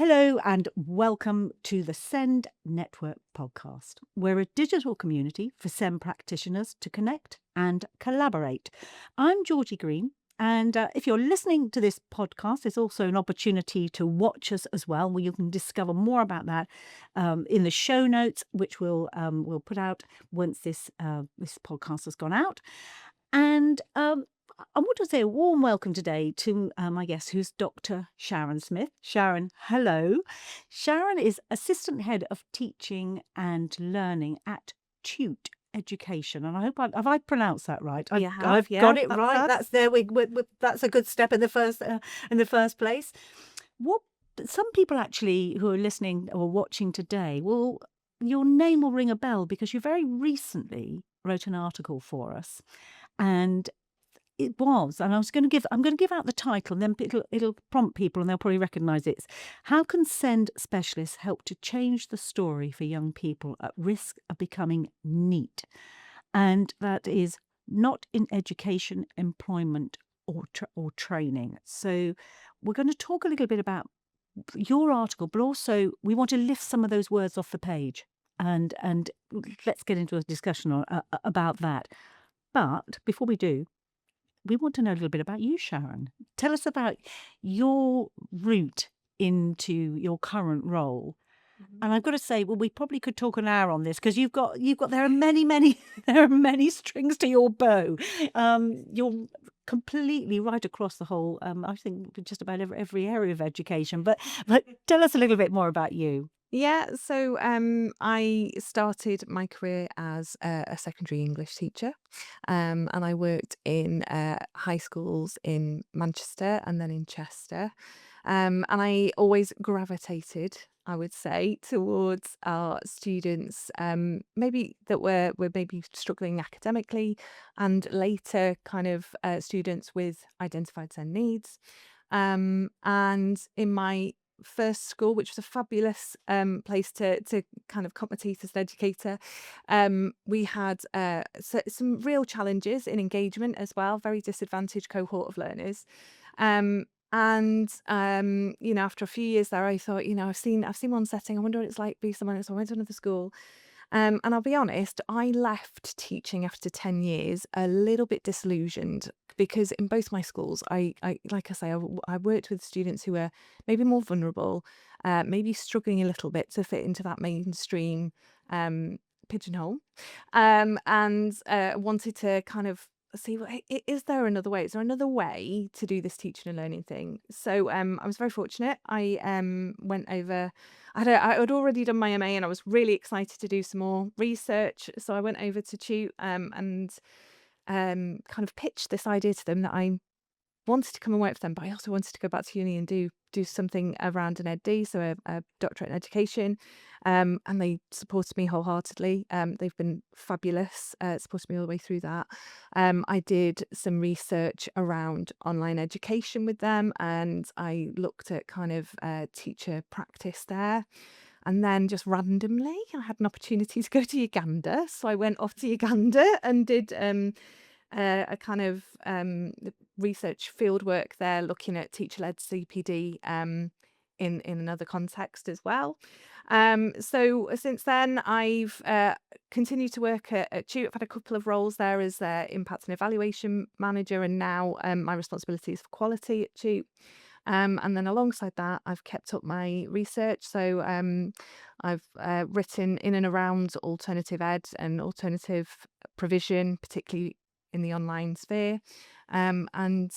Hello and welcome to the SEND Network podcast. We're a digital community for SEND practitioners to connect and collaborate. I'm Georgie Green, and if you're listening to this podcast, there's also an opportunity to watch us as well, where you can discover more about that in the show notes, which we'll put out once this podcast has gone out. And I want to say a warm welcome today to my guest, who's Dr. Sharon Smith. Sharon, hello. Sharon is Assistant Head of Teaching and Learning at Tute Education, and I hope have I pronounced that right? I've got it right. That's there. That's a good step in the first place. What some people actually who are listening or watching today your name will ring a bell because you very recently wrote an article for us, and and I'm going to give out the title, and then it'll prompt people, and they'll probably recognise it. It's How Can SEND Specialists Help to Change the Story for Young People at Risk of Becoming NEET? And that is not in education, employment, or training. So we're going to talk a little bit about your article, but also we want to lift some of those words off the page, and let's get into a discussion about that. But before we do, we want to know a little bit about you, Sharon. Tell us about your route into your current role. And I've got to say, well, we probably could talk an hour on this because there are many there are many strings to your bow. You're completely right across the whole. I think just about every area of education. But tell us a little bit more about you. Yeah, so I started my career as a secondary English teacher, and I worked in high schools in Manchester and then in Chester. And I always gravitated, I would say, towards our students, maybe that were maybe struggling academically, and later kind of students with identified SEND needs. And in my first school, which was a fabulous place to kind of cut my teeth as an educator, we had some real challenges in engagement as well, very disadvantaged cohort of learners. After a few years there, I thought, I've seen one setting, I wonder what it's like to be someone else. So I went to another school. And I'll be honest, I left teaching after 10 years a little bit disillusioned, because in both my schools, I like I say, I worked with students who were maybe more vulnerable, maybe struggling a little bit to fit into that mainstream pigeonhole, and wanted to kind of see, well, is there another way? Is there another way to do this teaching and learning thing? So I was very fortunate. I went over. I had already done my MA, and I was really excited to do some more research. So I went over to Tute and kind of pitched this idea to them that I wanted to come and work for them, but I also wanted to go back to uni and do something around an EdD, so a doctorate in education. And they supported me wholeheartedly. They've been fabulous, supported me all the way through that. I did some research around online education with them, and I looked at kind of teacher practice there. And then just randomly, I had an opportunity to go to Uganda. So I went off to Uganda and did a kind of research field work there, looking at teacher-led CPD in another context as well. So since then, I've continued to work at Tute. I've had a couple of roles there as impact and evaluation manager, and now my responsibility is for quality at Tute. And then alongside that, I've kept up my research. So I've written in and around alternative ed and alternative provision, particularly in the online sphere, and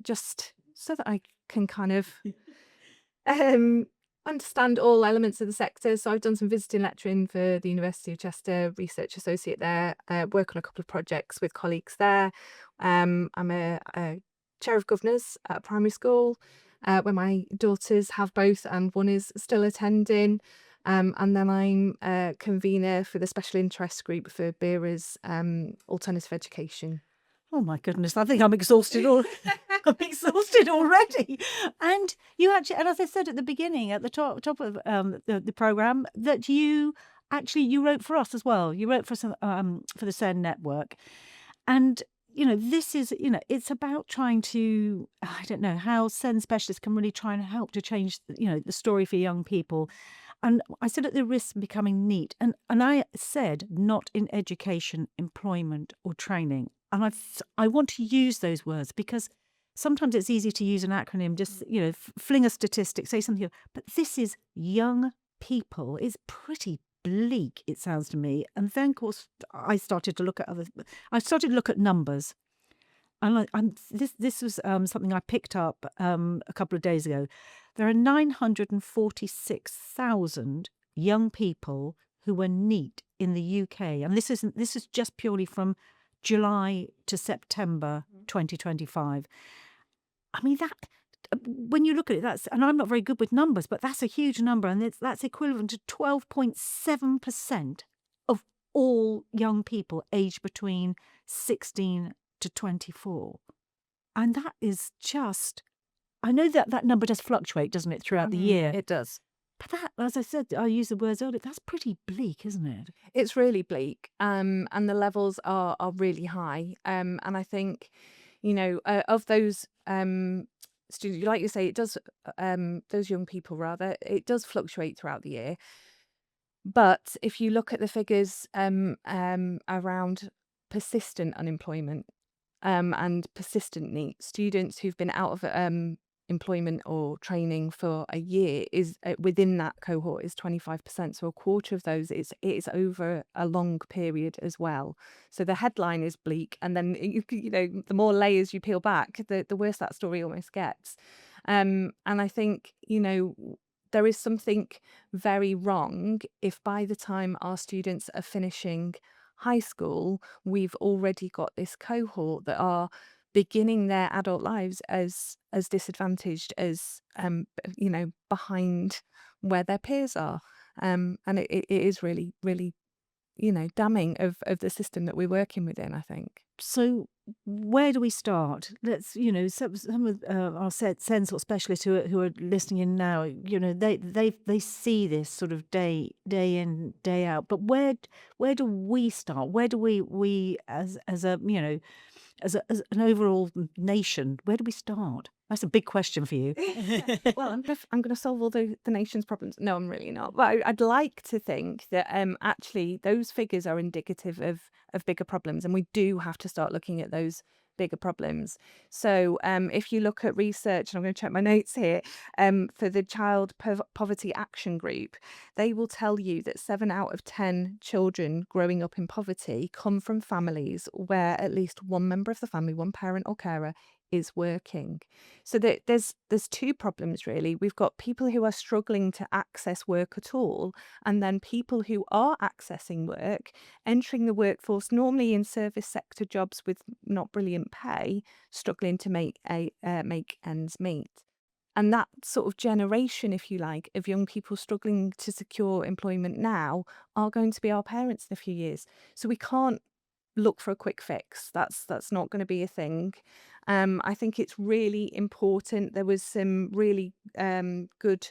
just so that I can kind of understand all elements of the sector. So I've done some visiting lecturing for the University of Chester, research associate there, work on a couple of projects with colleagues there. I'm a chair of governors at a primary school where my daughters have both, and one is still attending. And then I'm a convener for the special interest group for BERA's alternative education. Oh my goodness, I think I'm exhausted I'm exhausted already. And you actually, and as I said at the beginning, at the top of the program, that you wrote for us as well. You wrote for the SEND network, and this is, it's about trying to, I don't know, how SEND specialists can really try and help to change, the story for young people. And I said at the risk of becoming neat, and I said not in education, employment, or training. And I want to use those words because sometimes it's easy to use an acronym, just fling a statistic, say something. But this is young people. It's pretty bleak, it sounds to me. And then, of course, I started to look at numbers. And this was something I picked up a couple of days ago. There are 946,000 young people who were NEET in the UK, and this is just purely from July to September 2025. I mean, that when you look at it, and I'm not very good with numbers, but that's a huge number, and that's equivalent to 12.7% of all young people aged between 16 to 24. And that is just, I know that number does fluctuate, doesn't it, throughout the year? It does. But that, as I said, I used the words earlier, that's pretty bleak, isn't it? It's really bleak, and the levels are really high. And I think, of those students, like you say, it does. Those young people, rather, it does fluctuate throughout the year. But if you look at the figures around persistent unemployment and persistent NEET, students who've been out of employment or training for a year is within that cohort is 25%. So a quarter of those it is over a long period as well. So the headline is bleak, and then the more layers you peel back, the worse that story almost gets. And I think there is something very wrong if by the time our students are finishing high school, we've already got this cohort that are beginning their adult lives as disadvantaged, as behind where their peers are. And it is really, really, damning of the system that we're working within, I think. So where do we start? Let's, some of our SEND sort of specialists who are listening in now, they see this sort of day in, day out. But where do we start? Where do we as a as an overall nation, where do we start? That's a big question for you. Well, I'm gonna solve all the nation's problems. No, I'm really not. But I'd like to think that actually those figures are indicative of bigger problems, and we do have to start looking at those bigger problems. So if you look at research, and I'm going to check my notes here, for the Child Poverty Action Group, they will tell you that 7 out of 10 children growing up in poverty come from families where at least one member of the family, one parent or carer, is working. So there's two problems really. We've got people who are struggling to access work at all, and then people who are accessing work, entering the workforce normally in service sector jobs with not brilliant pay, struggling to make ends meet. And that sort of generation, if you like, of young people struggling to secure employment now are going to be our parents in a few years. So we can't look for a quick fix. That's not going to be a thing. I think it's really important. There was some really good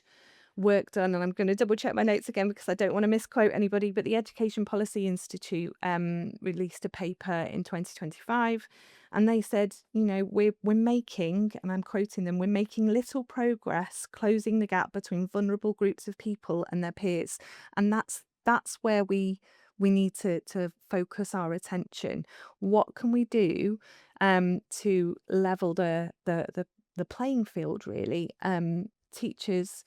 work done, and I'm going to double check my notes again because I don't want to misquote anybody, but the Education Policy Institute released a paper in 2025, and they said, we're making, and I'm quoting them, we're making little progress closing the gap between vulnerable groups of people and their peers. And that's where we need to focus our attention. What can we do to level the playing field, really? Teachers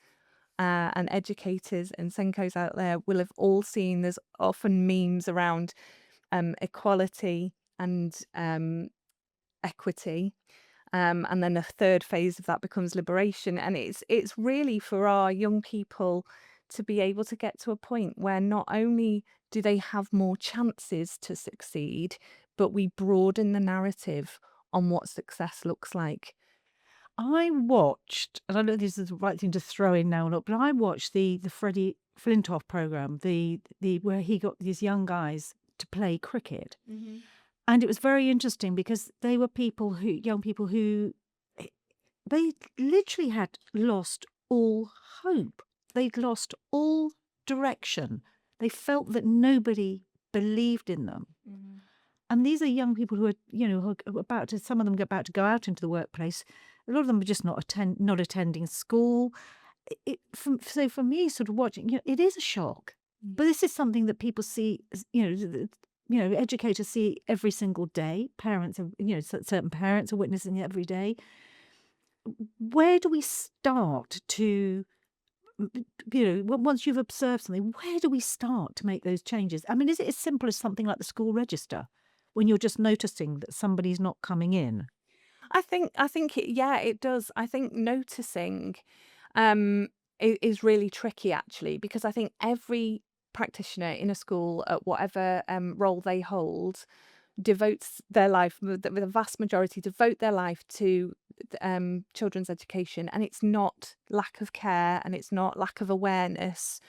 and educators and Senkos out there will have all seen there's often memes around equality and equity. And then a third phase of that becomes liberation. And it's really for our young people to be able to get to a point where not only do they have more chances to succeed, but we broaden the narrative on what success looks like. I watched, and I know this is the right thing to throw in now, but I watched the Freddie Flintoff program, the where he got these young guys to play cricket. And it was very interesting because they were young people who, they literally had lost all hope. They'd lost all direction. They felt that nobody believed in them. And these are young people who are, who are about to, some of them are about to go out into the workplace. A lot of them are just not attending school. So for me, sort of watching, it is a shock. Mm. But this is something that people see, educators see every single day. Parents are, certain parents are witnessing it every day. Where do we start to, once you've observed something, where do we start to make those changes? I mean, is it as simple as something like the school register when you're just noticing that somebody's not coming in? I think yeah, it does. I think noticing um is really tricky actually, because I think every practitioner in a school at whatever role they hold devotes their life, with a vast majority devote their life to children's education, and it's not lack of care and it's not lack of awareness,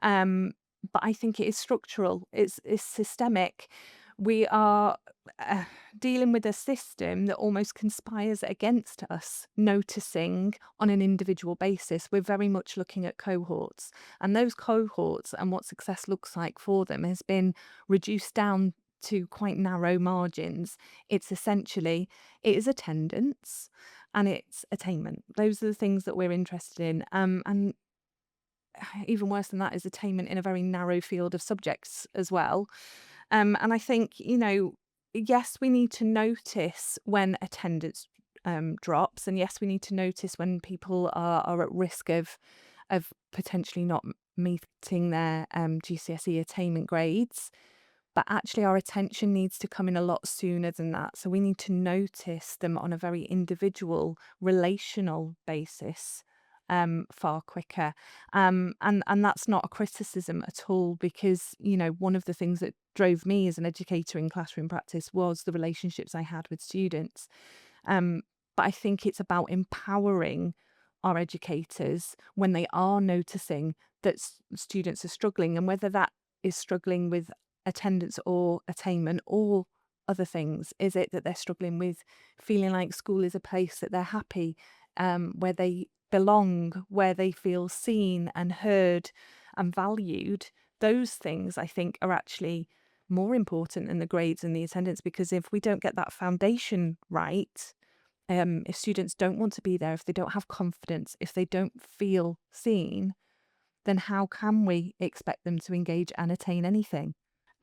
um, but I think it is structural, it's systemic. We are uh, dealing with a system that almost conspires against us noticing on an individual basis. We're very much looking at cohorts, and those cohorts and what success looks like for them has been reduced down to quite narrow margins. It's essentially, it is attendance and it's attainment. Those are the things that we're interested in. And even worse than that is attainment in a very narrow field of subjects as well. And I think, yes, we need to notice when attendance drops, and yes, we need to notice when people are at risk of potentially not meeting their GCSE attainment grades. But actually, our attention needs to come in a lot sooner than that. So we need to notice them on a very individual, relational basis far quicker. And that's not a criticism at all, because, one of the things that drove me as an educator in classroom practice was the relationships I had with students. Um, but I think it's about empowering our educators when they are noticing that students are struggling, and whether that is struggling with attendance or attainment or other things. Is it that they're struggling with feeling like school is a place that they're happy, where they belong, where they feel seen and heard and valued? Those things, I think, are actually more important than the grades and the attendance, because if we don't get that foundation right, if students don't want to be there, if they don't have confidence, if they don't feel seen, then how can we expect them to engage and attain anything?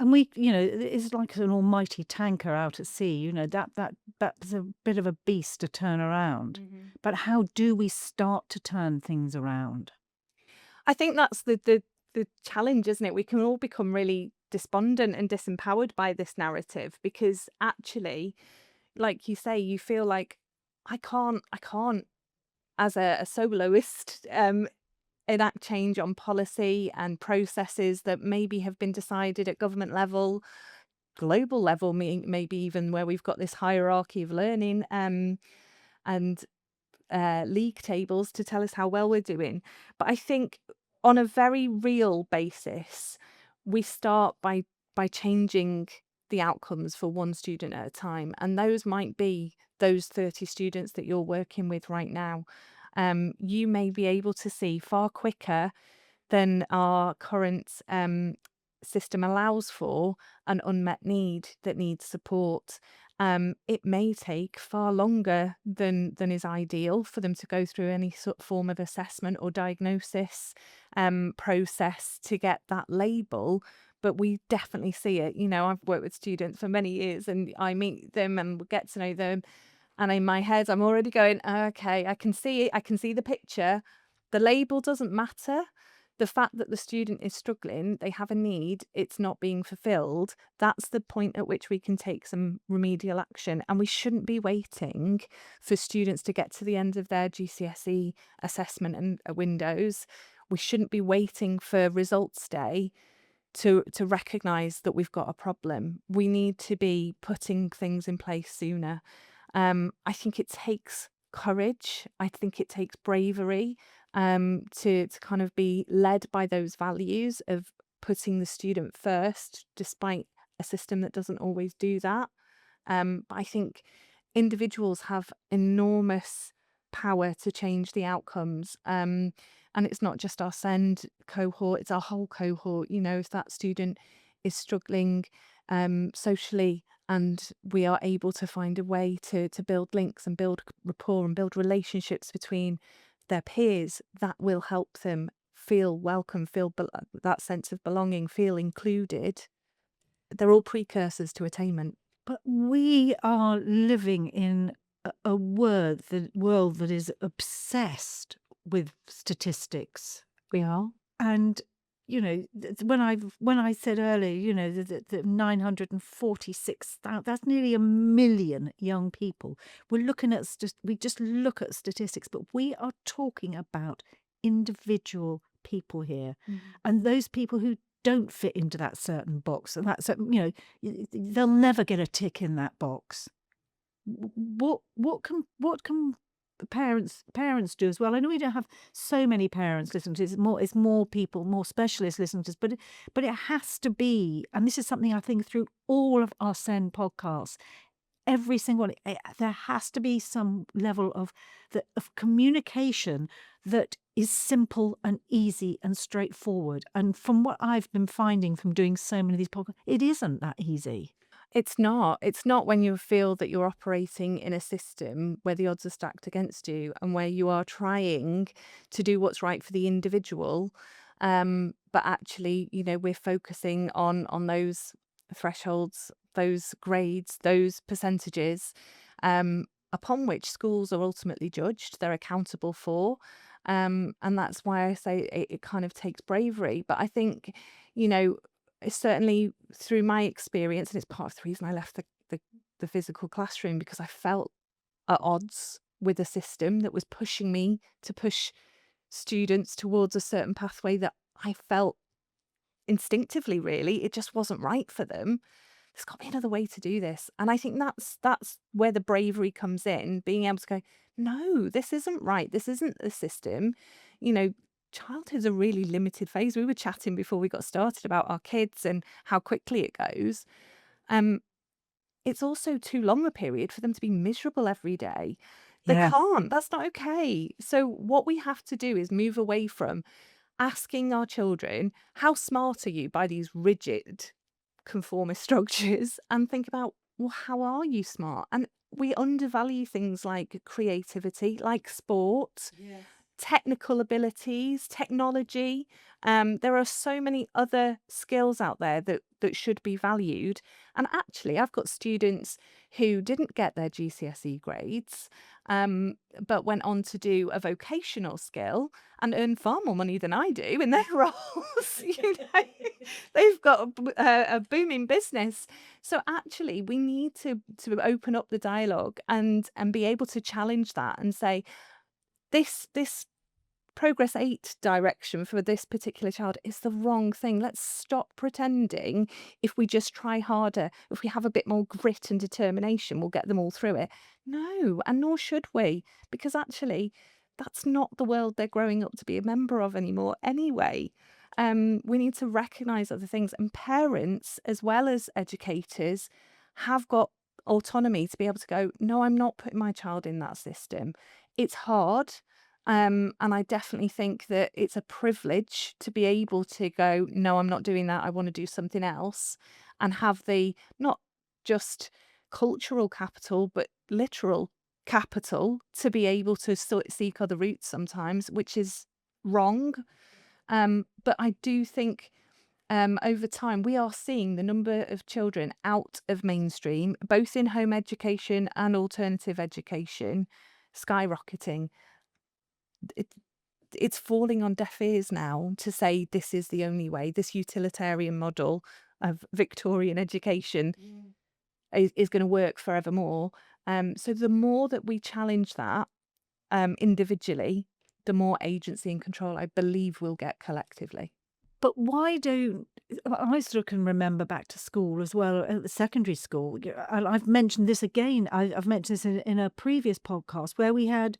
And it's like an almighty tanker out at sea. That's a bit of a beast to turn around. Mhm. But how do we start to turn things around? I think that's the challenge, isn't it? We can all become really despondent and disempowered by this narrative, because actually, like you say, you feel like I can't as a soloist enact change on policy and processes that maybe have been decided at government level, global level, maybe even where we've got this hierarchy of learning, and league tables to tell us how well we're doing. But I think on a very real basis, we start by changing the outcomes for one student at a time, and those might be those 30 students that you're working with right now. You may be able to see far quicker than our current system allows for an unmet need that needs support. It may take far longer than is ideal for them to go through any sort of form of assessment or diagnosis process to get that label. But we definitely see it. I've worked with students for many years, and I meet them and get to know them. And in my head, I'm already going, okay, I can see it. I can see the picture. The label doesn't matter. The fact that the student is struggling, they have a need, it's not being fulfilled, that's the point at which we can take some remedial action. And we shouldn't be waiting for students to get to the end of their GCSE assessment and windows. We shouldn't be waiting for results day to recognise that we've got a problem. We need to be putting things in place sooner. I think it takes courage. I think it takes bravery to kind of be led by those values of putting the student first, despite a system that doesn't always do that. But I think individuals have enormous power to change the outcomes. And it's not just our SEND cohort, it's our whole cohort. If that student is struggling socially and we are able to find a way to build links and build rapport and build relationships between their peers, that will help them feel welcome, feel that sense of belonging, feel included. They're all precursors to attainment. But we are living in a world that is obsessed with statistics. We are. And, when I said earlier, the 946,000, that's nearly 1 million young people. We just look at statistics, but we are talking about individual people here. And those people who don't fit into that certain box, and they'll never get a tick in that box. What can parents do as well? I know we don't have so many parents listening to this. It's more people, more specialists listening to this, but it has to be, and this is something I think through all of our Send podcasts, every single one, there has to be some level of communication that is simple and easy and straightforward. And from what I've been finding from doing so many of these podcasts, it isn't that easy. It's not. It's not when you feel that you're operating in a system where the odds are stacked against you and where you are trying to do what's right for the individual. But actually, we're focusing on those thresholds, those grades, those percentages, upon which schools are ultimately judged, they're accountable for. And that's why I say it kind of takes bravery. But I think, it's certainly through my experience, and it's part of the reason I left the physical classroom, because I felt at odds with a system that was pushing me to push students towards a certain pathway that I felt instinctively, really, it just wasn't right for them. There's got to be another way to do this. And I think that's where the bravery comes in, being able to go, no, this isn't right. This isn't the system. Childhood's a really limited phase. We were chatting before we got started about our kids and how quickly it goes. It's also too long a period for them to be miserable every day. They Yeah. can't. That's not okay. So what we have to do is move away from asking our children, how smart are you by these rigid conformist structures, and think about, well, how are you smart? And we undervalue things like creativity, like sport, technical abilities, technology. There are so many other skills out there that should be valued. And actually, I've got students who didn't get their GCSE grades, but went on to do a vocational skill and earn far more money than I do in their roles. They've got a booming business. So actually, we need to open up the dialogue and be able to challenge that and say, this progress 8 direction for this particular child is the wrong thing. Let's stop pretending if we just try harder, if we have a bit more grit and determination, we'll get them all through it. No, and nor should we, because actually that's not the world they're growing up to be a member of anymore anyway. We need to recognise other things, and parents as well as educators have got autonomy to be able to go, no, I'm not putting my child in that system. It's hard. And I definitely think that it's a privilege to be able to go, no, I'm not doing that. I want to do something else, and have the not just cultural capital, but literal capital to be able to seek other routes sometimes, which is wrong. But I do think over time, we are seeing the number of children out of mainstream, both in home education and alternative education, skyrocketing. It's falling on deaf ears now to say this is the only way. This utilitarian model of Victorian education is going to work forevermore. So the more that we challenge that individually, the more agency and control I believe we'll get collectively. But why don't I sort of can remember back to school as well, at the secondary school. And I've mentioned this again. I've mentioned this in a previous podcast where we had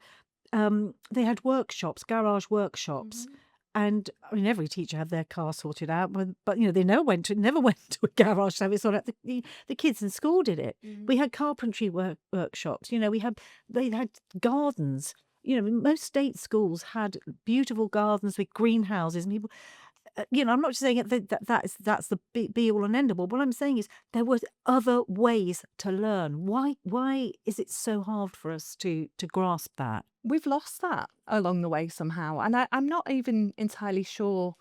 they had workshops, garage workshops. And I mean, every teacher had their car sorted out, but they never went to a garage service. So the kids in school did it. We had carpentry workshops. They had gardens. Most state schools had beautiful gardens with greenhouses and people. I'm not just saying that's the be all and end all. What I'm saying is there was other ways to learn. Why is it so hard for us to grasp that? We've lost that along the way somehow, and I'm not even entirely sure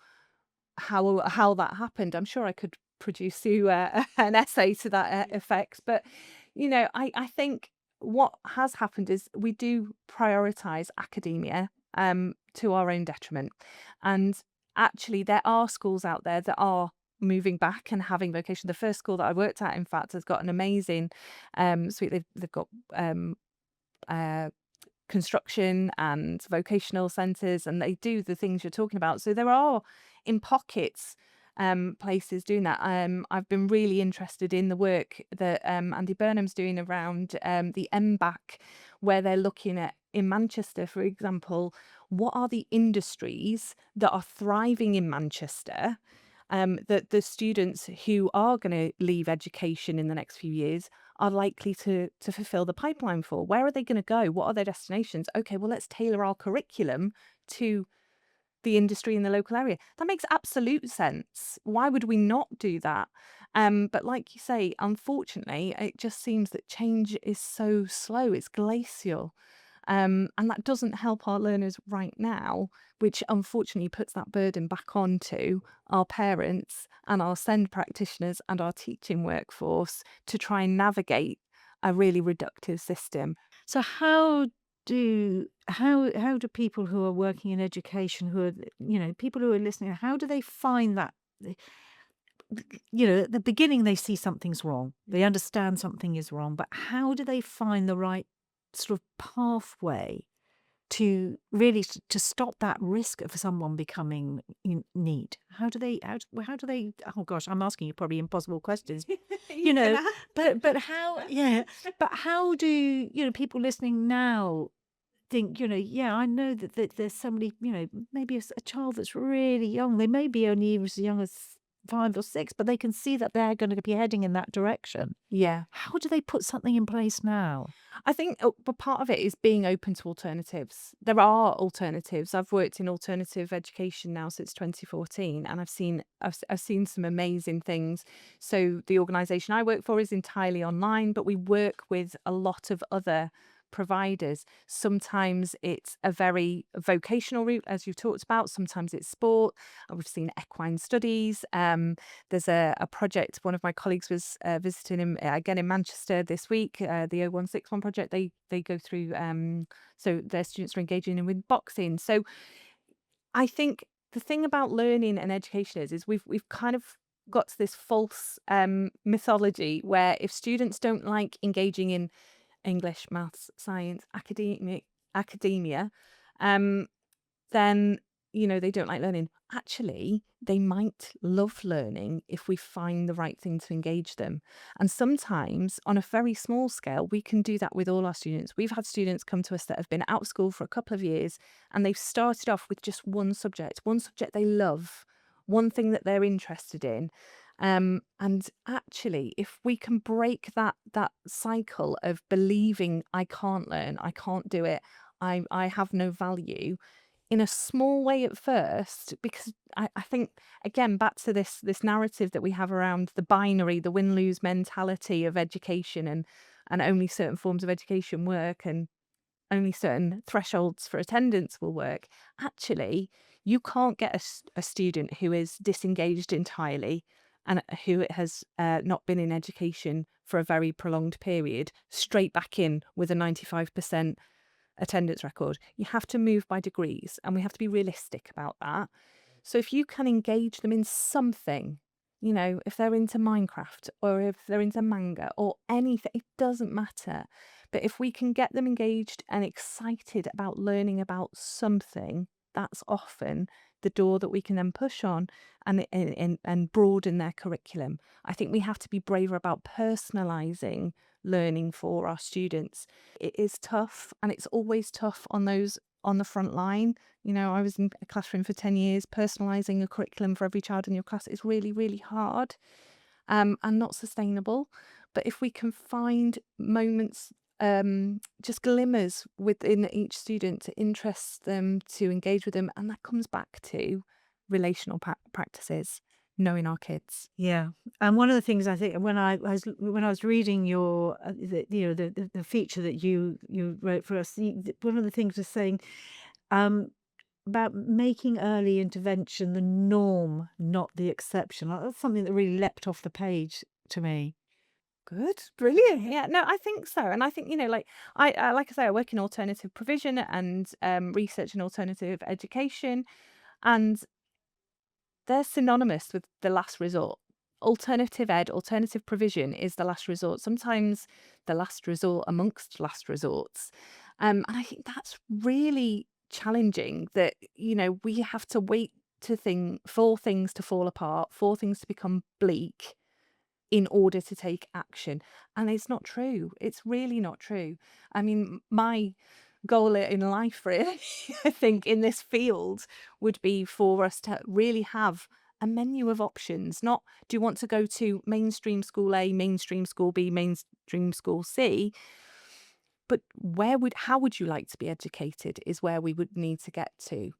how that happened. I'm sure I could produce you an essay to that effect, but I think what has happened is we do prioritize academia to our own detriment, and actually there are schools out there that are moving back and having vocation. The first school that I worked at, in fact, has got an amazing suite. They've got uh, construction and vocational centres, and they do the things you're talking about. So there are, in pockets, places doing that. I've been really interested in the work that Andy Burnham's doing around the MBAC, where they're looking at, in Manchester, for example, what are the industries that are thriving in Manchester, that the students who are going to leave education in the next few years are likely to fulfill the pipeline for. Where are they going to go? What are their destinations? Okay, well, let's tailor our curriculum to the industry in the local area. That makes absolute sense. Why would we not do that? But like you say, unfortunately, it just seems that change is so slow. It's glacial. And that doesn't help our learners right now, which unfortunately puts that burden back onto our parents and our SEND practitioners and our teaching workforce to try and navigate a really reductive system. So how do people who are working in education, who are people who are listening, how do they find that? At the beginning they see something's wrong, they understand something is wrong, but how do they find the right sort of pathway to really to stop that risk of someone becoming NEET? How do they? Oh gosh, I'm asking you probably impossible questions, you You can know. ask. But how? Yeah. But how do people listening now think? Yeah, I know that there's somebody. Maybe a child that's really young. They may be only as young as 5 or 6, but they can see that they're going to be heading in that direction. Yeah. How do they put something in place now? I think but part of it is being open to alternatives. There are alternatives. I've worked in alternative education now since 2014, and I've seen some amazing things. So the organisation I work for is entirely online, but we work with a lot of other providers. Sometimes it's a very vocational route, as you've talked about. Sometimes it's sport. We've seen equine studies. There's a project, one of my colleagues was visiting him again in Manchester this week, the 0161 project. They go through, so their students are engaging in with boxing. So I think the thing about learning and education is we've kind of got to this false mythology where if students don't like engaging in English, maths, science, academia, um, then they don't like learning. Actually, they might love learning if we find the right thing to engage them. And sometimes, on a very small scale, we can do that with all our students. We've had students come to us that have been out of school for a couple of years, and they've started off with just one subject they love, one thing that they're interested in. And actually, if we can break that cycle of believing I can't learn, I can't do it, I have no value, in a small way at first, because I think, again, back to this narrative that we have around the binary, the win-lose mentality of education, and only certain forms of education work, and only certain thresholds for attendance will work. Actually, you can't get a student who is disengaged entirely and who has not been in education for a very prolonged period straight back in with a 95% attendance record. You have to move by degrees, and we have to be realistic about that. So if you can engage them in something, if they're into Minecraft or if they're into manga or anything, it doesn't matter. But if we can get them engaged and excited about learning about something, that's often the door that we can then push on and broaden their curriculum. I think we have to be braver about personalising learning for our students. It is tough, and it's always tough on those on the front line. I was in a classroom for 10 years. Personalising a curriculum for every child in your class is really, really hard, and not sustainable. But if we can find moments, just glimmers within each student to interest them, to engage with them, and that comes back to relational practices, knowing our kids. Yeah, and one of the things I think when I was reading your the feature that you wrote for us, one of the things was saying um, about making early intervention the norm, not the exception. Like, that's something that really leapt off the page to me. Good, brilliant. Yeah, no, I think so, and I think like like I say, I work in alternative provision and research in alternative education, and they're synonymous with the last resort. Alternative ed, alternative provision is the last resort, sometimes the last resort amongst last resorts. And I think that's really challenging that, we have to wait for things to fall apart, for things to become bleak in order to take action. And it's not true. It's really not true. I mean, my goal in life, really, I think, in this field would be for us to really have a menu of options. Not, do you want to go to mainstream school A, mainstream school B, mainstream school C? But how would you like to be educated is where we would need to get to.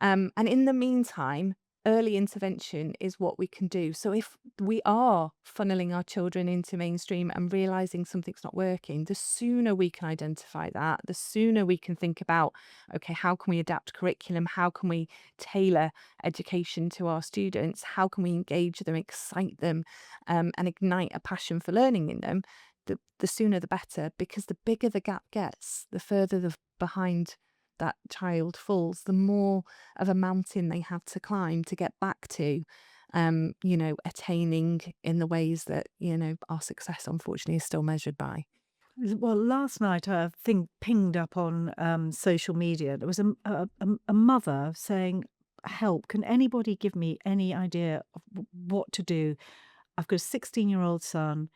And in the meantime, early intervention is what we can do. So if we are funneling our children into mainstream and realizing something's not working, the sooner we can identify that, the sooner we can think about, okay, how can we adapt curriculum? How can we tailor education to our students? How can we engage them, excite them, and ignite a passion for learning in them? The sooner the better, because the bigger the gap gets, the further behind that child falls, the more of a mountain they have to climb to get back to, attaining in the ways that, our success unfortunately is still measured by. Well, last night a thing pinged up on social media. There was a mother saying, "Help! Can anybody give me any idea of what to do? I've got a 16-year-old son.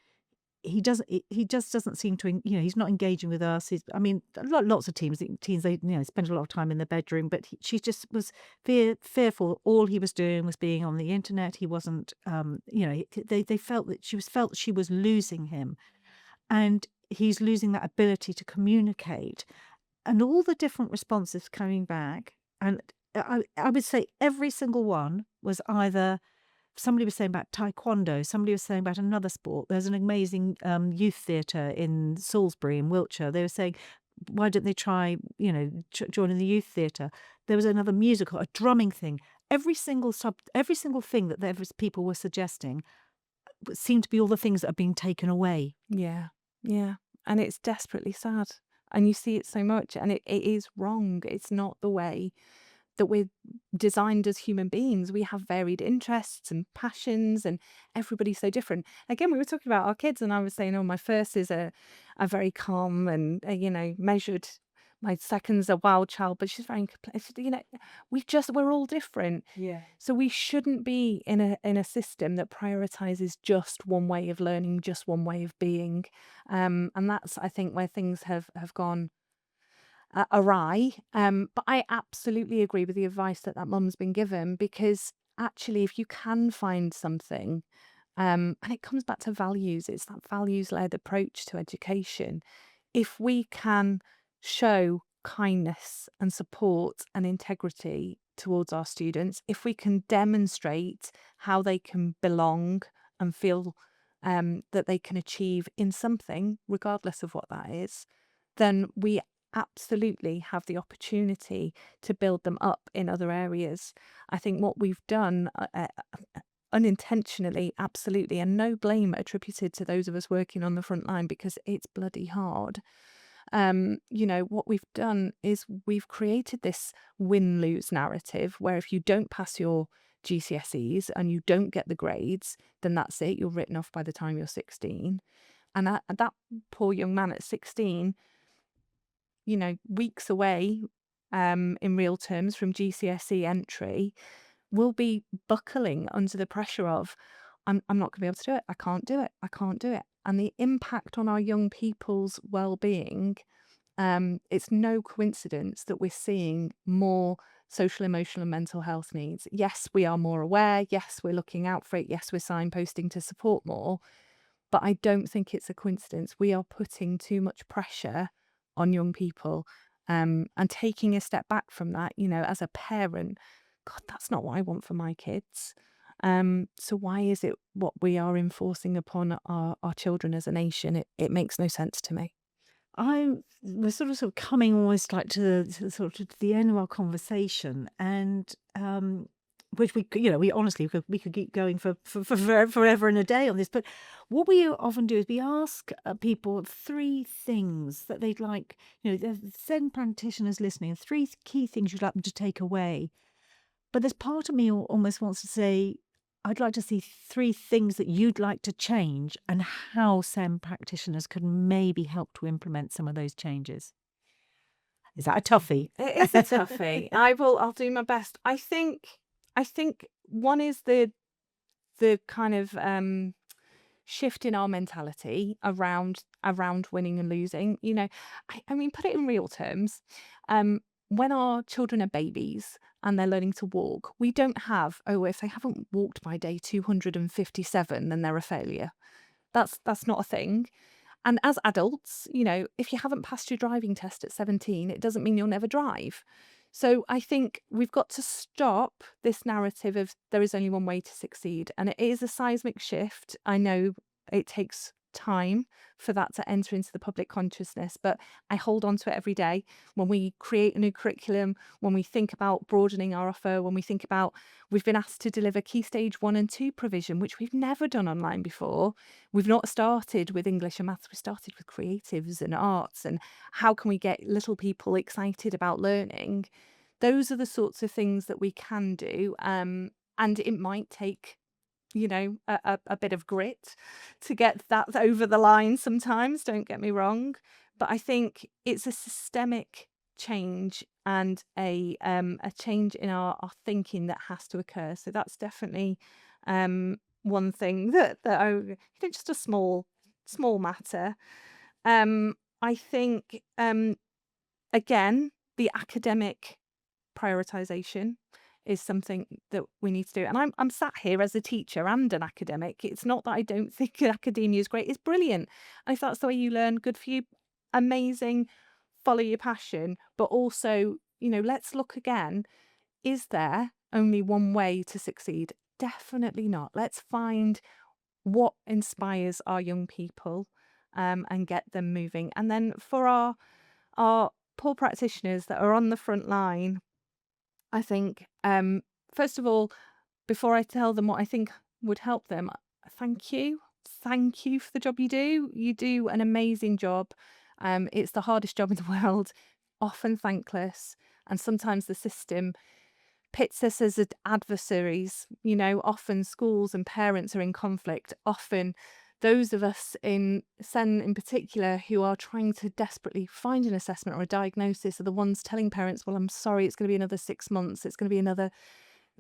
He just doesn't seem to he's not engaging with us. I mean, lots of teens, they spend a lot of time in the bedroom, but she just was fearful. All he was doing was being on the internet. He wasn't they felt that she was losing him, and he's losing that ability to communicate, and all the different responses coming back, and I would say every single one was either somebody was saying about taekwondo, somebody was saying about another sport. There's an amazing youth theatre in Salisbury in Wiltshire. They were saying, why don't they try, joining the youth theatre? There was another musical, a drumming thing. Every single thing that people were suggesting seemed to be all the things that are being taken away. Yeah, yeah. And it's desperately sad. And you see it so much, and it is wrong. It's not the way that we're designed as human beings. We have varied interests and passions, and everybody's so different. Again, we were talking about our kids, and I was saying, oh, my first is a very calm and measured. My second's a wild child, but she's very, we're all different. Yeah. So we shouldn't be in a system that prioritizes just one way of learning, just one way of being, and that's, I think, where things have gone awry. But I absolutely agree with the advice that mum's been given, because actually, if you can find something, and it comes back to values, it's that values led approach to education. If we can show kindness and support and integrity towards our students, if we can demonstrate how they can belong and feel that they can achieve in something, regardless of what that is, then we absolutely have the opportunity to build them up in other areas. I think what we've done unintentionally, absolutely, and no blame attributed to those of us working on the front line, because it's bloody hard. What we've done is we've created this win-lose narrative where if you don't pass your GCSEs and you don't get the grades, then that's it, you're written off by the time you're 16. And that poor young man at 16, weeks away, in real terms, from GCSE entry, will be buckling under the pressure of, I'm not going to be able to do it. I can't do it. I can't do it. And the impact on our young people's well-being, it's no coincidence that we're seeing more social, emotional, and mental health needs. Yes, we are more aware. Yes, we're looking out for it. Yes, we're signposting to support more. But I don't think it's a coincidence. We are putting too much pressure on young people, and taking a step back from that, as a parent, God, that's not what I want for my kids. So why is it what we are enforcing upon our children as a nation? It makes no sense to me. We're sort of coming almost like to the end of our conversation, and which we honestly we could keep going for forever and a day on this. But what we often do is we ask people three things that they'd like, the Zen practitioners listening, three key things you'd like them to take away. But there's part of me almost wants to say, I'd like to see three things that you'd like to change and how SEM practitioners could maybe help to implement some of those changes. Is that a toughie? It is a toughie. I'll do my best. I think one is the kind of shift in our mentality around winning and losing. I mean, put it in real terms. When our children are babies and they're learning to walk, we don't have, oh, if they haven't walked by day 257, then they're a failure. That's not a thing. And as adults, if you haven't passed your driving test at 17, it doesn't mean you'll never drive. So I think we've got to stop this narrative of there is only one way to succeed. And it is a seismic shift. I know it takes time for that to enter into the public consciousness, but I hold on to it every day. When we create a new curriculum, when we think about broadening our offer, when we think about we've been asked to deliver Key Stage 1 and 2 provision, which we've never done online before. We've not started with English and maths, we started with creatives and arts, and how can we get little people excited about learning? Those are the sorts of things that we can do. And it might take, a bit of grit to get that over the line sometimes, don't get me wrong. But I think it's a systemic change and a change in our thinking that has to occur. So that's definitely one thing that just a small matter. I think again, the academic prioritization is something that we need to do. And I'm sat here as a teacher and an academic. It's not that I don't think academia is great. It's brilliant. And if that's the way you learn, good for you. Amazing. Follow your passion. But also, let's look again. Is there only one way to succeed? Definitely not. Let's find what inspires our young people and get them moving. And then for our poor practitioners that are on the front line, I think, first of all, before I tell them what I think would help them, thank you. Thank you for the job you do. You do an amazing job. It's the hardest job in the world, often thankless. And sometimes the system pits us as adversaries. Often schools and parents are in conflict. Often those of us in SEN in particular who are trying to desperately find an assessment or a diagnosis are the ones telling parents, well, I'm sorry, it's going to be another 6 months. It's going to be another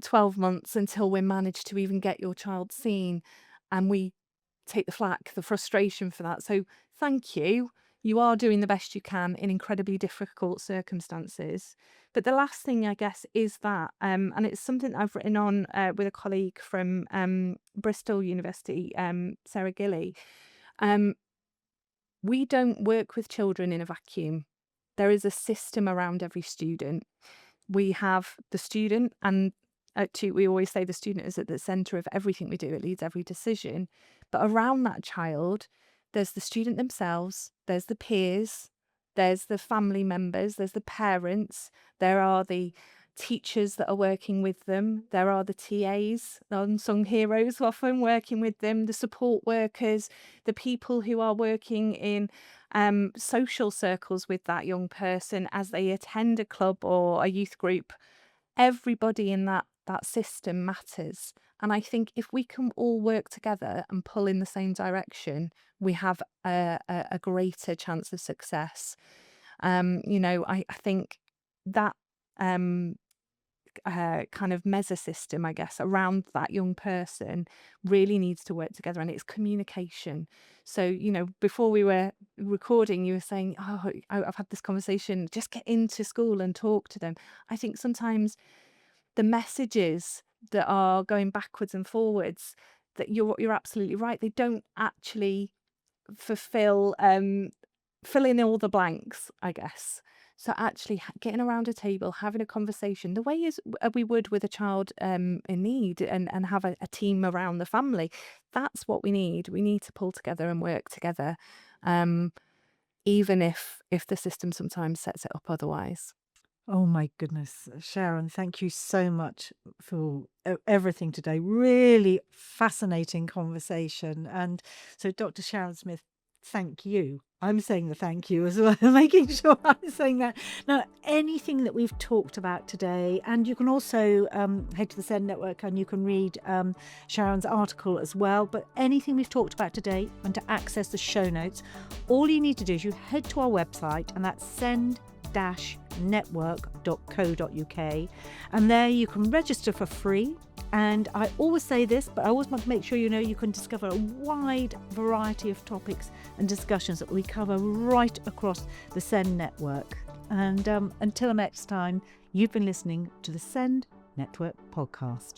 12 months until we manage to even get your child seen. And we take the flak, the frustration for that. So thank you. You are doing the best you can in incredibly difficult circumstances. But the last thing, I guess, is that, and it's something I've written on with a colleague from Bristol University, Sarah Gilly. We don't work with children in a vacuum. There is a system around every student. We have the student, and at Tute, we always say the student is at the centre of everything we do. It leads every decision. But around that child, there's the student themselves, there's the peers, there's the family members, there's the parents, there are the teachers that are working with them, there are the TAs, the unsung heroes often working with them, the support workers, the people who are working in social circles with that young person as they attend a club or a youth group. Everybody in that system matters. And I think if we can all work together and pull in the same direction, we have a greater chance of success. I think that kind of mesosystem, I guess, around that young person really needs to work together, and it's communication. So, before we were recording, you were saying, oh, I've had this conversation, just get into school and talk to them. I think sometimes the messages that are going backwards and forwards, that you're absolutely right, they don't actually fill in all the blanks, I guess. So actually getting around a table, having a conversation, the way is we would with a child in need, and have a team around the family. That's what we need. We need to pull together and work together, um, even if the system sometimes sets it up otherwise. Oh my goodness, Sharon, thank you so much for everything today. Really fascinating conversation. And so, Dr. Sharon Smith, thank you. I'm saying the thank you as well, making sure I'm saying that. Now, anything that we've talked about today, and you can also head to the Send Network and you can read Sharon's article as well. But anything we've talked about today, and to access the show notes, all you need to do is you head to our website, and that's send-network.co.uk, and there you can register for free. And I always say this, but I always want to make sure you know you can discover a wide variety of topics and discussions that we cover right across the Send Network. And until next time, you've been listening to the Send Network podcast.